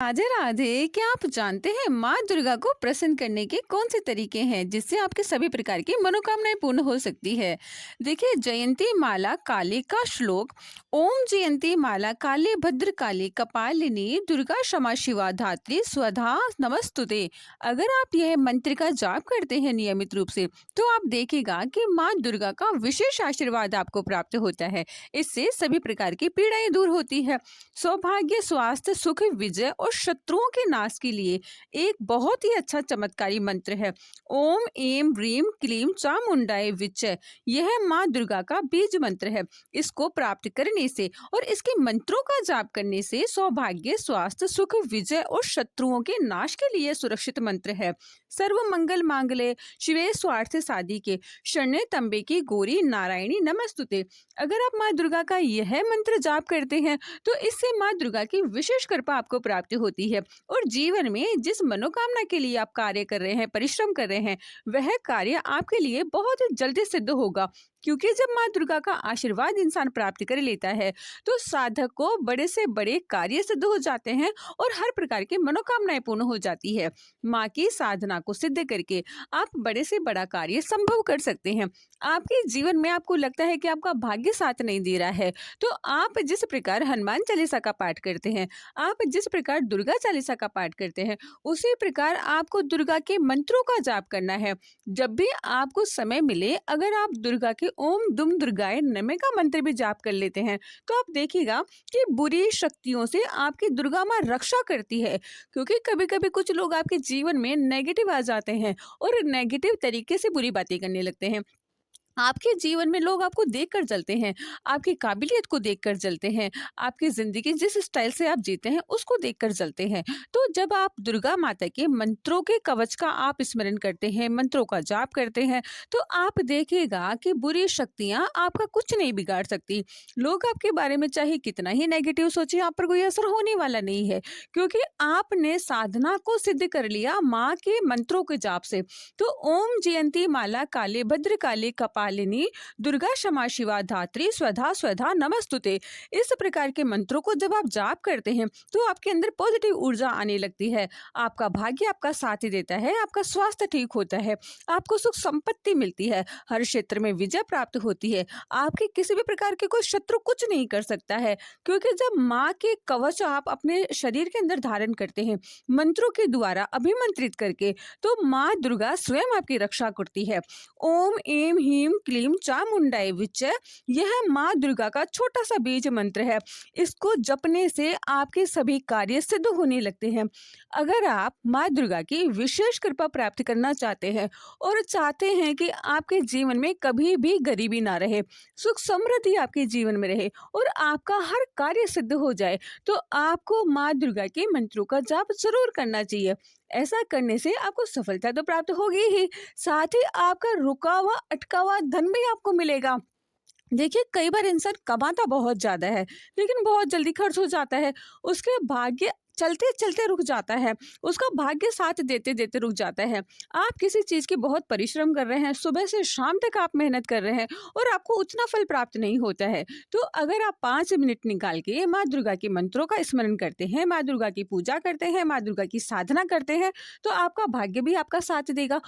राधे राधे। क्या आप जानते हैं माँ दुर्गा को प्रसन्न करने के कौन से तरीके हैं जिससे आपके सभी प्रकार की मनोकामनाएं पूर्ण हो सकती है? देखिए, जयंती माला काली का श्लोक, ओम जयंती माला काली भद्र काली कपालिनी दुर्गा क्षमा शिवा धात्री स्वधा नमस्तुते। अगर आप यह मंत्र का जाप करते हैं नियमित रूप से, तो आप देखेगा कि माँ दुर्गा का विशेष आशीर्वाद आपको प्राप्त होता है। इससे सभी प्रकार की पीड़ाएं दूर होती है। सौभाग्य, स्वास्थ्य, सुख, विजय और शत्रुओं के नाश के लिए एक बहुत ही अच्छा चमत्कारी मंत्र है। ओम एम ह्रीम क्लीम चामुंडाय विचय। यह माँ दुर्गा का बीज मंत्र है। इसको प्राप्त करने से और इसके मंत्रों का जाप करने से सौभाग्य, स्वास्थ्य, सुख, विजय और शत्रुओं के नाश के लिए सुरक्षित मंत्र है। सर्व मंगल मांगल्ये शिवे स्वार्थ साधिके शरण्ये त्र्यंबके गौरी नारायणी नमस्तुते। अगर आप माँ दुर्गा का यह मंत्र जाप करते हैं तो इससे माँ दुर्गा की विशेष कृपा आपको प्राप्त होती है और जीवन में जिस मनोकामना के लिए आप कार्य कर रहे हैं, परिश्रम कर रहे हैं, वह कार्य आपके लिए बहुत जल्दी सिद्ध होगा। क्योंकि जब माँ दुर्गा का आशीर्वाद इंसान प्राप्त कर लेता है तो साधक को बड़े से बड़े कार्य सिद्ध हो जाते हैं और हर प्रकार की मनोकामनाएं पूर्ण हो जाती है। माँ की साधना को सिद्ध करके आप बड़े से बड़ा कार्य संभव कर सकते हैं। आपके जीवन में आपको लगता है कि आपका भाग्य साथ नहीं दे रहा है, तो आप जिस प्रकार हनुमान चालीसा का पाठ करते हैं, आप जिस प्रकार दुर्गा चालीसा का पाठ करते हैं, उसी प्रकार आपको दुर्गा के मंत्रों का जाप करना है। जब भी आपको समय मिले, अगर आप दुर्गा के ओम दुम दुर्गाय नमः का मंत्र भी जाप कर लेते हैं, तो आप देखिएगा कि बुरी शक्तियों से आपकी दुर्गा माँ रक्षा करती है। क्योंकि कभी कभी कुछ लोग आपके जीवन में नेगेटिव आ जाते हैं और नेगेटिव तरीके से बुरी बातें करने लगते हैं। आपके जीवन में लोग आपको देखकर जलते हैं, आपकी काबिलियत को देखकर जलते हैं, आपकी ज़िंदगी जिस स्टाइल से आप जीते हैं उसको देखकर जलते हैं। तो जब आप दुर्गा माता के मंत्रों के कवच का आप स्मरण करते हैं, मंत्रों का जाप करते हैं, तो आप देखिएगा कि बुरी शक्तियाँ आपका कुछ नहीं बिगाड़ सकती। लोग आपके बारे में चाहे कितना ही नेगेटिव सोचें, आप पर कोई असर होने वाला नहीं है, क्योंकि आपने साधना को सिद्ध कर लिया माँ के मंत्रों के जाप से। तो ओम जयंती माला काले भद्र काले कपालिनी दुर्गा क्षमा शिवा धात्री स्वधा स्वधा नमस्तुते। इस प्रकार के मंत्रों को जब आप जाप करते हैं तो आपके अंदर पॉजिटिव ऊर्जा आने लगती है। आपका भाग्य आपका साथ देता है, आपका स्वास्थ्य ठीक होता है, आपको सुख संपत्ति मिलती है, हर क्षेत्र में विजय प्राप्त होती है। आपके किसी भी प्रकार के कोई शत्रु कुछ नहीं कर सकता है, क्योंकि जब माँ के कवच आप अपने शरीर के अंदर धारण करते हैं मंत्रों के द्वारा अभिमंत्रित करके, तो माँ दुर्गा स्वयं आपकी रक्षा करती है। ओम एम ह्रीम क्लीम चामुंडाय विचय, यह माँ दुर्गा का छोटा सा बीज मंत्र है। इसको जपने से आपके सभी कार्य सिद्ध होने लगते हैं। अगर आप माँ दुर्गा की विशेष कृपा प्राप्त करना चाहते हैं और चाहते हैं कि आपके जीवन में कभी भी गरीबी ना रहे, सुख समृद्धि आपके जीवन में रहे और आपका हर कार्य सिद्ध हो जाए, तो आपको माँ दुर्गा के मंत्रों का जाप जरूर करना चाहिए। ऐसा करने से आपको सफलता तो प्राप्त होगी ही, साथ ही आपका रुका हुआ अटका हुआ धन भी आपको मिलेगा। देखिए, कई बार इंसान कमाता बहुत ज्यादा है लेकिन बहुत जल्दी खर्च हो जाता है। उसके भाग्य चलते चलते रुक जाता है, उसका भाग्य साथ देते देते रुक जाता है। आप किसी चीज की बहुत परिश्रम कर रहे हैं, सुबह से शाम तक आप मेहनत कर रहे हैं और आपको उतना फल प्राप्त नहीं होता है। तो अगर आप 5 मिनट निकाल के माँ दुर्गा के मंत्रों का स्मरण करते हैं, माँ दुर्गा की पूजा करते हैं, माँ दुर्गा की साधना करते हैं, तो आपका भाग्य भी आपका साथ देगा